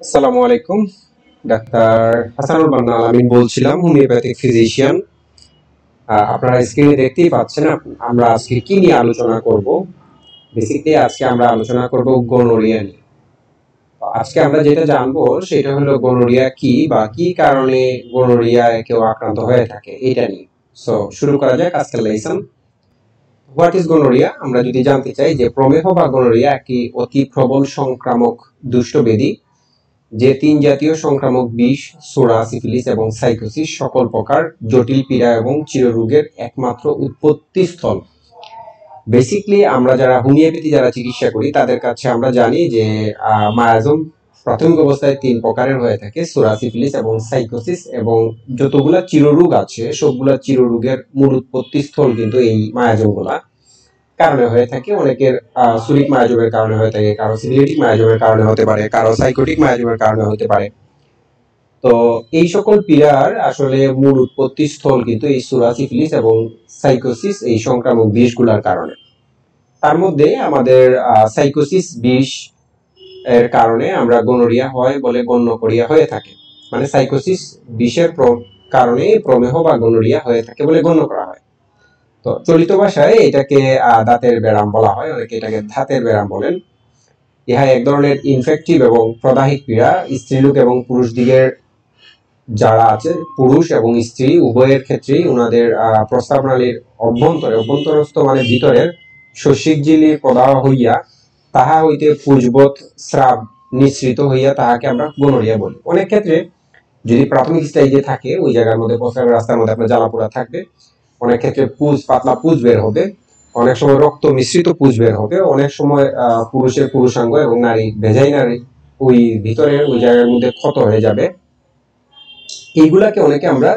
আসসালামু আলাইকুম। ডাক্তার হাসানুল বান্না আলামিন বলছিলাম, হোমিওপ্যাথিক ফিজিশিয়ান। আপনারা স্ক্রিনে দেখতেই পাচ্ছেন আমরা আজকে কি নিয়ে আলোচনা করব। বেসিক্যালি আজকে আমরা আলোচনা করব গনোরিয়া নিয়ে। তো আজকে আমরা যেটা জানবো সেটা হলো গনোরিয়া কি বা কি কারণে গনোরিয়ায় কেউ আক্রান্ত হয়ে থাকে এটা নিয়ে। সো শুরু করা যাক আজকের লেসন। What is gonorrhoea? আমরা যদি জানতে চাই যে প্রমেহ বা গনোরিয়া একটি অতি প্রবল সংক্রামক দুষ্ট ব্যাধি, যে তিন জাতীয় সংক্রামক বিষ সোরা, সিফিলিস এবং সাইকোসিস সকল প্রকার জটিল পীড়া এবং চিররোগের একমাত্র উৎপত্তি স্থল। বেসিকলি আমরা যারা হোমিওপ্যাথি যারা চিকিৎসা করি তাদের কাছে আমরা জানি যে মায়াজম প্রাথমিক অবস্থায় তিন প্রকারের হয়ে থাকে, সোরা, সিফিলিস এবং সাইকোসিস, এবং যতগুলা চিররোগ আছে সবগুলা চিররোগের মূল উৎপত্তি স্থল কিন্তু এই মায়াজমগুলা কারণে হয়ে থাকে। অনেকের সুরিক মায়াজমের কারণে হয়ে থাকে, কারো সিফিলিটিক মায়াজমের কারণে হতে পারে, কারো সাইকোটিক মায়াজমের কারণে হতে পারে। তো এই সকল পীড়ার আসলে মূল উৎপত্তি স্থল কিন্তু এই সুরা, সিফিলিস এবং সাইকোসিস এই সংক্রামক বিষগুলোর কারণে। তার মধ্যে আমাদের সাইকোসিস বিষ এর কারণে আমরা গনোরিয়া হয় বলে গণ্য করিয়া হয়ে থাকে, মানে সাইকোসিস বিষের কারণে প্রমেহ বা গনোরিয়া হয়ে থাকে বলে গণ্য করা হয়। তো চলিত ভাষায় এটাকে দাঁতের ব্যারাম বলা হয়, অনেকে এটাকে ধাতের ব্যারাম বলেন। ইহা এক ধরনের ইনফেক্টিভ এবং প্রদাহিক পীড়া। স্ত্রীলোক এবং পুরুষ দিকের যারা আছে, পুরুষ এবং স্ত্রী উভয়ের ক্ষেত্রেই ওনাদের প্রস্তাবনালীর অভ্যন্তরস্থ মানে ভিতরের শস্যিক ঝিল্লির প্রদাহ হইয়া তাহা হইতে পুজবৎ স্রাব নিঃসৃত হইয়া তাহাকে আমরা গনোরিয়া বলি। অনেক ক্ষেত্রে যদি প্রাথমিক স্টেজে থাকে ওই জায়গার মধ্যে প্রস্রাবের রাস্তার মধ্যে আপনার জ্বালাপোড়া থাকবে, অনেক ক্ষেত্রে পুজ পাতলা পুজ বের হবে, অনেক সময় রক্ত মিশ্রিত পুজ বের হবে, অনেক সময় পুরুষের পুরুষাঙ্গ এবং নারী ভেজাইনার ওই ভিতরের ওই জায়গার মধ্যে ক্ষত হয়ে যাবে। এইগুলাকে অনেকে আমরা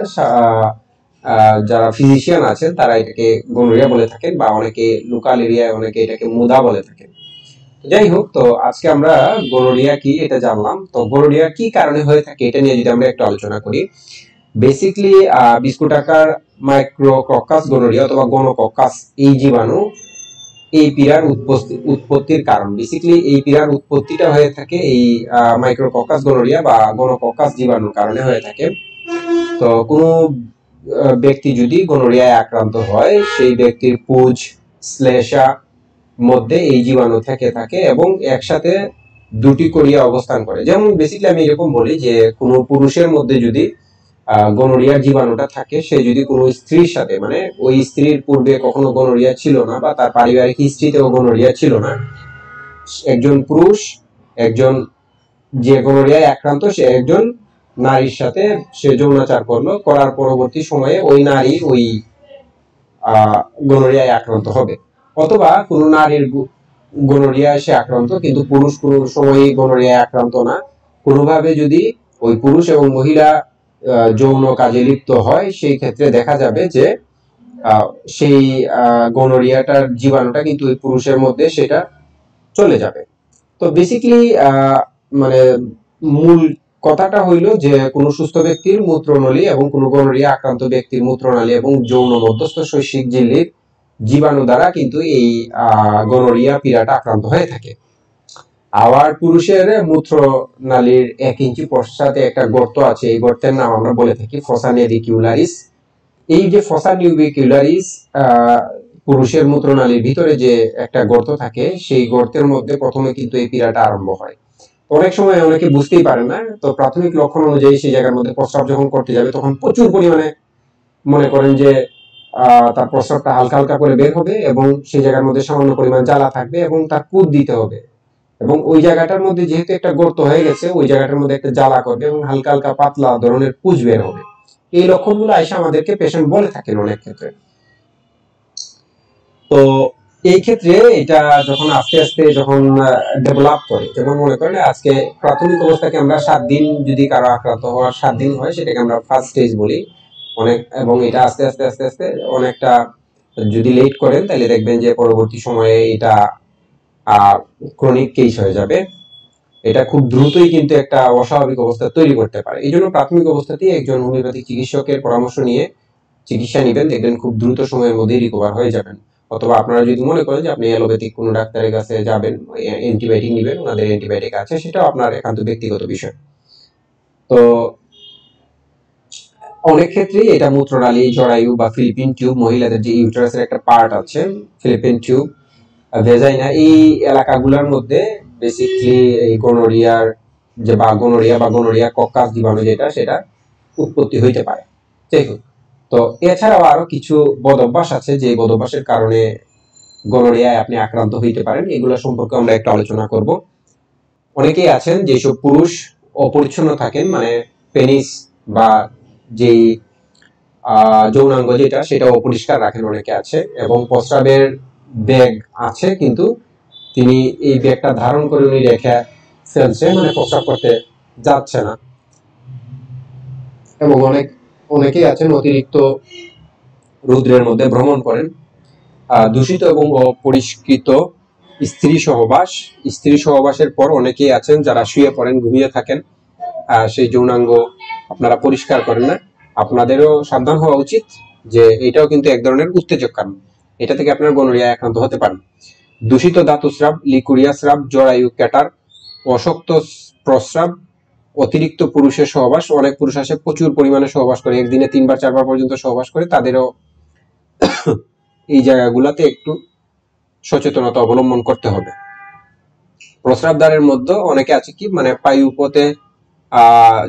যারা ফিজিশিয়ান আছেন তারা এটাকে গনোরিয়া বলে থাকেন, বা অনেকে লোকাল এরিয়ায় অনেকে এটাকে মুদা বলে থাকেন। যাই হোক, তো আজকে আমরা গনোরিয়া কি এটা জানলাম। তো গনোরিয়া কি কারণে হয়ে থাকে এটা নিয়ে যদি আমরা একটু আলোচনা করি। বেসিকলি বিস্কুট আকার মাইক্রোককাস গনোরিয়া অথবা গনোকক্কাস এই জীবাণু এই পীড়ার উৎপত্তির কারণ। বেসিক্যালি এই পীড়ার উৎপত্তিটা হয়ে থাকে এই মাইক্রোককাস গনোরিয়া বা গনোকক্কাস জীবাণুর কারণে হয়ে থাকে। তো কোনো ব্যক্তি যদি গনোরিয়ায় আক্রান্ত হয় সেই ব্যক্তির পুজ শ্লেষা মধ্যে এই জীবাণু থেকে থাকে এবং একসাথে দুটি করিয়া অবস্থান করে। যেমন বেসিক্যালি আমি এরকম বলি যে কোনো পুরুষের মধ্যে যদি গনোরিয়ার জীবাণুটা থাকে, সে যদি কোনো স্ত্রীর সাথে, মানে ওই স্ত্রীর পূর্বে কখনো গনোরিয়া ছিল না বা তার পারিবারিক হিস্ট্রিতেও গনোরিয়া ছিল না, একজন পুরুষ একজন যে গনোরিয়ায় আক্রান্ত সে একজন নারীর সাথে সে যৌনাচার করলো, করার পরবর্তী সময়ে ওই নারী ওই গনোরিয়ায় আক্রান্ত হবে। অথবা কোনো নারীর গনোরিয়ায় সে আক্রান্ত কিন্তু পুরুষ কোনো সময়ই গনোরিয়ায় আক্রান্ত না, কোনোভাবে যদি ওই পুরুষ এবং মহিলা যৌন কাজে লিপ্ত হয় সেই ক্ষেত্রে দেখা যাবে যে সেই গনোরিয়াটার জীবাণুটা কিন্তু ওই পুরুষের মধ্যে সেটা চলে যাবে। তো বেসিক্যালি মানে মূল কথাটা হইল যে কোনো সুস্থ ব্যক্তির মূত্রনলী এবং কোনো গনোরিয়া আক্রান্ত ব্যক্তির মূত্রনালী এবং যৌন মধ্যস্থ শৈশিক ঝিল্লির জীবাণু দ্বারা কিন্তু এই গনোরিয়া পীড়াটা আক্রান্ত হয়ে থাকে। আবার পুরুষের মূত্রনালীর 1 ইঞ্চি পশ্চাতে একটা গর্ত আছে, এই গর্তের নাম আমরা বলে থাকি ফসা নেভিকিউলারিস। এই যে ফসা নিউবিকিউলারিস পুরুষের মূত্রনালীর ভিতরে যে একটা গর্ত থাকে, সেই গর্তের মধ্যে প্রথমে কিন্তু এই পীড়াটা আরম্ভ হয়। অনেক সময় অনেকে বুঝতেই পারে না, তো প্রাথমিক লক্ষণ অনুযায়ী সেই জায়গার মধ্যে প্রস্রাব যখন করতে যাবে তখন প্রচুর পরিমাণে মনে করেন যে তার প্রস্রাবটা হালকা হালকা করে বের হবে এবং সেই জায়গার মধ্যে সামান্য পরিমাণ জ্বালা থাকবে এবং তার পুঁজ দিতে হবে, এবং ওই জায়গাটার মধ্যে যেহেতু একটা গর্ত হয়ে গেছে ওই জায়গাটার মধ্যে একটা জ্বালা করবে এবং হালকা হালকা পাতলা ধরনের পুঁজ বের হবে। এই লক্ষণগুলো আইসা আমাদেরকে পেশেন্ট বলে থাকেন অনেক ক্ষেত্রে। তো এই ক্ষেত্রে এটা যখন আস্তে আস্তে যখন ডেভেলপ করে, যেমন মনে করেন আজকে প্রাথমিক অবস্থাকে আমরা 7 দিন যদি কারো আক্রান্ত হওয়ার 7 দিন হয় সেটাকে আমরা ফার্স্ট স্টেজ বলি অনেক, এবং এটা আস্তে আস্তে আস্তে আস্তে অনেকটা যদি লেট করেন তাহলে দেখবেন যে পরবর্তী সময়ে এটা ক্রনিক কেস হয়ে যাবে। এটা খুব দ্রুতই কিন্তু একটা অস্বাভাবিক অবস্থা তৈরি করতে পারে। এই জন্য প্রাথমিক অবস্থাতেই একজন হোমিওপ্যাথিক চিকিৎসকের পরামর্শ নিয়ে চিকিৎসা নেবেন, দেখবেন খুব দ্রুত সময়ের মধ্যেই রিকভার হয়ে যাবেন। অথবা আপনারা যদি মনে করেন যে আপনি অ্যালোপ্যাথিক কোনো ডাক্তারের কাছে যাবেন, অ্যান্টিবায়োটিক নেবেন, ওনাদের অ্যান্টিবায়োটিক আছে, সেটাও আপনার একান্ত ব্যক্তিগত বিষয়। তো অনেক ক্ষেত্রেই এটা মূত্রনালী, জরায়ু বা ফিলিপিন টিউব, মহিলাদের যে ইউটেরাসের একটা পার্ট আছে, ফিলিপিন টিউব, ভেজাইনা, এই এলাকাগুলোর মধ্যে বেসিকলি এই গোনোরিয়ার যে বা গোনোরিয়া কক্কাস জীবাণু যেটা, সেটা উৎপত্তি হইতে পারে। যাই হোক, তো এছাড়াও আরো কিছু বদভ্যাস আছে যে বদভ্যাসের কারণে গোনোরিয়ায় আপনি আক্রান্ত হইতে পারেন, এগুলো সম্পর্কে আমরা একটু আলোচনা করব। অনেকেই আছেন যেসব পুরুষ অপরিচ্ছন্ন থাকেন, মানে পেনিস বা যেই যৌনাঙ্গ যেটা, সেটা অপরিষ্কার রাখেন, অনেকে আছে, এবং প্রস্রাবের ব্যাগ আছে কিন্তু তিনি এই ব্যাগটা ধারণ করে উনি রেখে ফেলছে, মানে প্রস্রাব করতে যাচ্ছে না। এবং অনেকেই আছেন অতিরিক্ত রৌদ্রের মধ্যে ভ্রমণ করেন। দূষিত এবং অপরিষ্কৃত স্ত্রী সহবাসের পর অনেকেই আছেন যারা শুয়ে পড়েন, ঘুমিয়ে থাকেন, সেই যৌনাঙ্গ আপনারা পরিষ্কার করেন না। আপনাদেরও সাবধান হওয়া উচিত যে এটাও কিন্তু এক ধরনের উত্তেজক কারণ, এটা থেকে আপনার গনোরিয়া আক্রান্ত হতে পারেন। দূষিত ধাতুস্রাব, লিকুরিয়া স্রাব, জরায়ু ক্যাটার, অশক্ত প্রস্রাব, অতিরিক্ত পুরুষের সহবাস, অনেক পুরুষ আসে প্রচুর পরিমাণে সহবাস করে, একদিনে 3-4 বার পর্যন্ত সহবাস করে, তাদেরও এই জায়গাগুলোতে একটু সচেতনতা অবলম্বন করতে হবে। প্রস্রাবদ্বারের মধ্যে অনেকে আছে কি, মানে পায়ুপথে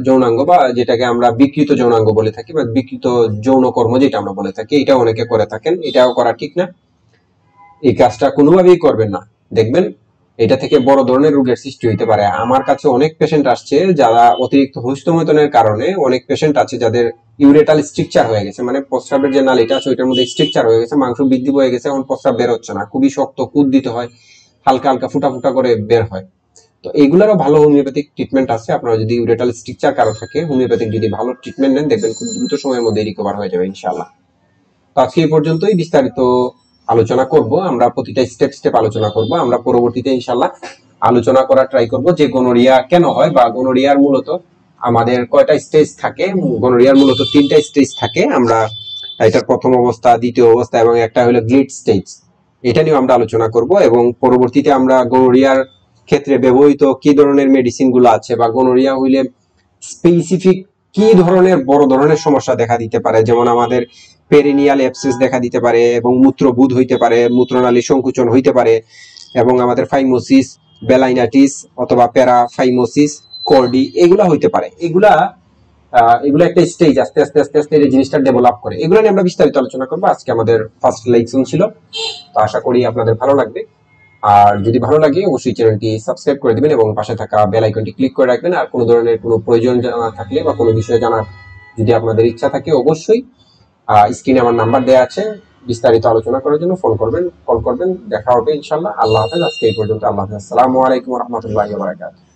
যৌনাঙ্গ বা যেটাকে আমরা বিকৃত যৌনাঙ্গ বলে থাকি, বা বিকৃত যৌনকর্ম যেটা আমরা বলে থাকি, এটা অনেকে করে থাকেন, এটাও করা ঠিক না। এই কাজটা কোনোভাবেই করবেন না। দেখবেন এটা থেকে বড় ধরনের রোগের সৃষ্টি হইতে পারে। আমার কাছে অনেক পেশেন্ট আসছে যারা অতিরিক্ত হস্তমৈথুনের কারণে, অনেক পেশেন্ট আছে যাদের ইউরেটাল স্ট্রিকচার হয়ে গেছে, মানে প্রস্রাবের যে নালীটা আছে ওইটার মধ্যে স্ট্রিকচার হয়ে গেছে, মাংস বৃদ্ধি হয়ে গেছে, এখন প্রস্রাব বের হচ্ছে না, খুবই শক্ত, কুদ দিতে হয়, হালকা হালকা ফুটা ফুটা করে বের হয়। তো এইগুলারও ভালো হোমিওপ্যাথিক ট্রিটমেন্ট আছে। আপনারা যদি ইউরেটাল স্ট্রিকচার কারো থাকে, হোমিওপ্যাথিক যদি ভালো ট্রিটমেন্ট নেন, দেখবেন খুব দ্রুত সময়ের মধ্যে রিকভার হয়ে যাবে ইনশাআল্লাহ। তো আজকে এই পর্যন্তই, বিস্তারিত আলোচনা করব আমরা, প্রতিটা স্টেপ আলোচনা করব আমরা পরবর্তীতে ইনশাআল্লাহ। আলোচনা করা ট্রাই করব যে গোনোরিয়া কেন হয়, বা গোনোরিয়ার মূলত আমাদের কয়টা স্টেজ থাকে। গোনোরিয়ার মূলত 3টা স্টেজ থাকে। আমরা এটার প্রথম অবস্থা, দ্বিতীয় অবস্থা এবং একটা হলো গ্লিড স্টেজ, এটা নিয়ে আমরা আলোচনা করব। এবং পরবর্তীতে আমরা গোনোরিয়ার ক্ষেত্রে ব্যবহৃত কি ধরনের মেডিসিন গুলো আছে, বা গোনোরিয়া হইলে স্পেসিফিক কি ধরনের বড় ধরনের সমস্যা দেখা দিতে পারে, যেমন আমাদের পেরিনিয়াল অ্যাবসেস দেখা দিতে পারে, এবং মূত্রবুদ হইতে পারে, মূত্রনালী সংকুচন হইতে পারে, এবং আমাদের ফাইমোসিস, বেলাইনাইটিস অথবা প্যারাফাইমোসিস, কর্ডি, এগুলা হইতে পারে। এগুলা একটা স্টেজ, আস্তে আস্তে আস্তে আস্তে এই জিনিসটা ডেভেলপ করে। এগুলো নিয়ে আমরা বিস্তারিত আলোচনা করবো। আজকে আমাদের ফার্স্ট লেকশন ছিল, তো আশা করি আপনাদের ভালো লাগবে। আর যদি ভালো লাগে অবশ্যই চ্যানেলটি সাবস্ক্রাইব করে দিবেন এবং পাশে থাকা বেল আইকনটি ক্লিক করে রাখবেন। আর কোনো ধরনের কোনো প্রয়োজন জানা থাকলে বা কোনো বিষয়ে জানার যদি আপনাদের ইচ্ছা থাকে, অবশ্যই স্ক্রিনে আমার নাম্বার দেওয়া আছে, বিস্তারিত আলোচনা করার জন্য ফোন করবেন, কল করবেন। দেখা হবে ইনশাআল্লাহ। আল্লাহ হাফেজ। আজকে এই পর্যন্ত। আল্লাহ হাফেজ। আসসালামু আলাইকুম ওয়া রাহমাতুল্লাহি ওয়া বারাকাতুহু।